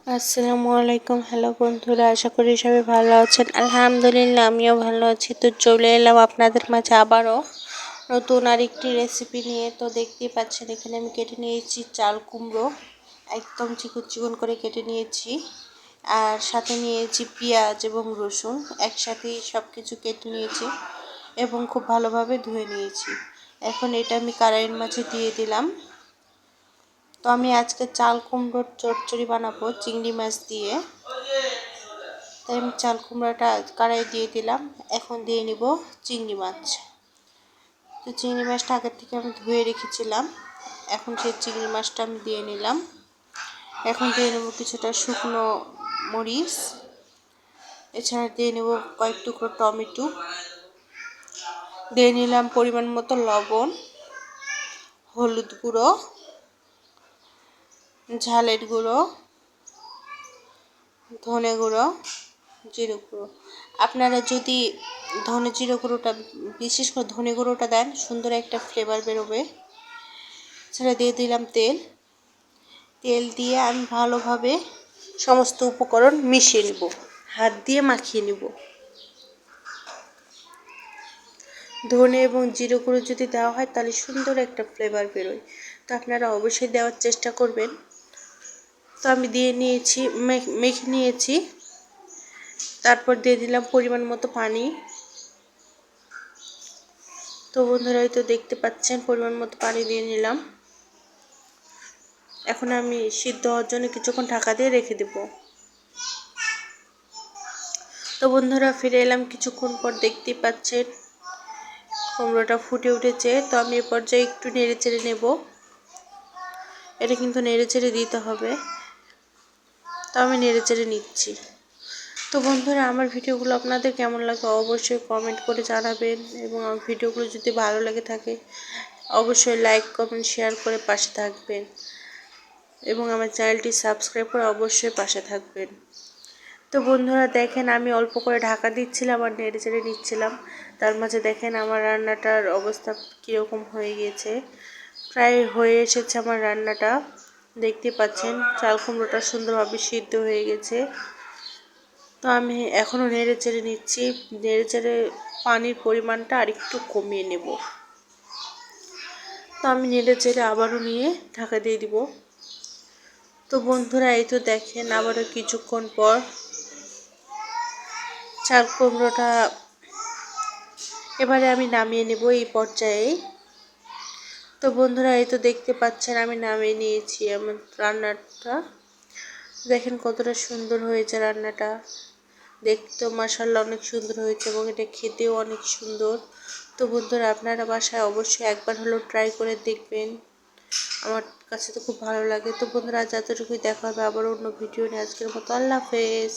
আসসালামু আলাইকুম। হ্যালো বন্ধুরা, আশা করি সবাই ভালো আছেন। আলহামদুলিল্লাহ আমিও ভালো আছি। তো চলে এলাম আপনাদের মাঝে আবারও নতুন আরেকটি রেসিপি নিয়ে। তো দেখতেই পাচ্ছেন এখানে আমি কেটে নিয়েছি চাল কুমড়ো, একদম চিকন চিকন করে কেটে নিয়েছি। আর সাথে নিয়েছি পেঁয়াজ এবং রসুন, একসাথেই সব কিছু কেটে নিয়েছি এবং খুব ভালোভাবে ধুয়ে নিয়েছি। এখন এটা আমি কড়াইয়ের মাঝে দিয়ে দিলাম। তো আমি আজকে চাল কুমড়োর চচ্চড়ি বানাবো চিংড়ি মাছ দিয়ে। তাই আমি চাল কুমড়োটা কড়াইয়ে দিয়ে দিলাম। এখন দিয়ে নিব চিংড়ি মাছ। তো চিংড়ি মাছটা আগের থেকে আমি ধুয়ে রেখেছিলাম। এখন সেই চিংড়ি মাছটা আমি দিয়ে নিলাম। এখন দিয়ে নেব কিছুটা শুকনো মরিচ, এছাড়া দিয়ে নেব কয়েক টুকরো টমেটো, দিয়ে নিলাম পরিমাণ মতো লবণ, হলুদ গুঁড়ো, ঝালের গুঁড়ো, ধনে গুঁড়ো, জিরে গুঁড়ো। আপনারা যদি ধনে জিরে গুঁড়োটা, বিশেষ করে ধনে গুঁড়োটা দেন, সুন্দর একটা ফ্লেভার বেরোবে। সেটা দিয়ে দিলাম তেল। তেল দিয়ে আমি ভালোভাবে সমস্ত উপকরণ মিশিয়ে নেব, হাত দিয়ে মাখিয়ে নেব। ধনে এবং জিরে গুঁড়ো যদি দেওয়া হয় তাহলে সুন্দর একটা ফ্লেভার বেরোয়। তো আপনারা অবশ্যই দেওয়ার চেষ্টা করবেন। তো আমি দিয়ে নিয়েছি, মেখে নিয়েছি। তারপর দিয়ে দিলাম পরিমাণ মতো পানি। তো বন্ধুরা হয়তো দেখতে পাচ্ছেন পরিমাণ মতো পানি দিয়ে নিলাম। এখন আমি সিদ্ধ হওয়ার জন্য কিছুক্ষণ ঢাকা দিয়ে রেখে দেব। তো বন্ধুরা ফিরে এলাম কিছুক্ষণ পর। দেখতেই পাচ্ছেন কুমড়োটা ফুটে উঠেছে। তো আমি এ পর্যায়ে একটু নেড়ে চেড়ে নেব। এটা কিন্তু নেড়ে চেড়ে দিতে হবে। তো আমি নেড়ে চেড়ে নিচ্ছি। তো বন্ধুরা আমার ভিডিওগুলো আপনাদের কেমন লাগে অবশ্যই কমেন্ট করে জানাবেন, এবং আমার ভিডিওগুলো যদি ভালো লাগে থাকে অবশ্যই লাইক কমেন্ট শেয়ার করে পাশে থাকবেন, এবং আমার চ্যানেলটি সাবস্ক্রাইব করে অবশ্যই পাশে থাকবেন। তো বন্ধুরা দেখেন আমি অল্প করে ঢাকা দিচ্ছিলাম আর নেড়ে চেড়ে নিচ্ছিলাম। তার মাঝে দেখেন আমার রান্নাটার অবস্থা কীরকম হয়ে গিয়েছে। প্রায় হয়ে এসেছে আমার রান্নাটা। দেখতে পাচ্ছেন চাল কুমড়োটা সুন্দরভাবে সিদ্ধ হয়ে গেছে। তো আমি এখনও নেড়ে চেড়ে নিচ্ছি। নেড়ে চেড়ে পানির পরিমাণটা আরেকটু কমিয়ে নেব। তো আমি নেড়ে চেড়ে আবারও নিয়ে ঢাকা দিয়ে দিব। তো বন্ধুরা এই তো দেখেন আবারও কিছুক্ষণ পর চাল কুমড়োটা এবারে আমি নামিয়ে নেব এই পর্যায়ে। তো বন্ধুরা এই তো দেখতে পাচ্ছেন আমি নামিয়ে নিয়েছি আমার রান্নাটা। দেখেন কতটা সুন্দর হয়েছে রান্নাটা। দেখতেও মাশাআল্লাহ অনেক সুন্দর হয়েছে এবং এটা খেতেও অনেক সুন্দর। তো বন্ধুরা আপনারা বাসায় অবশ্যই একবার হলেও ট্রাই করে দেখবেন। আমার কাছে তো খুব ভালো লাগে। তো বন্ধুরা আজ এতটুকুই, দেখা হবে আবার অন্য ভিডিও নিয়ে। আজকের মতো আল্লাহ হাফেজ।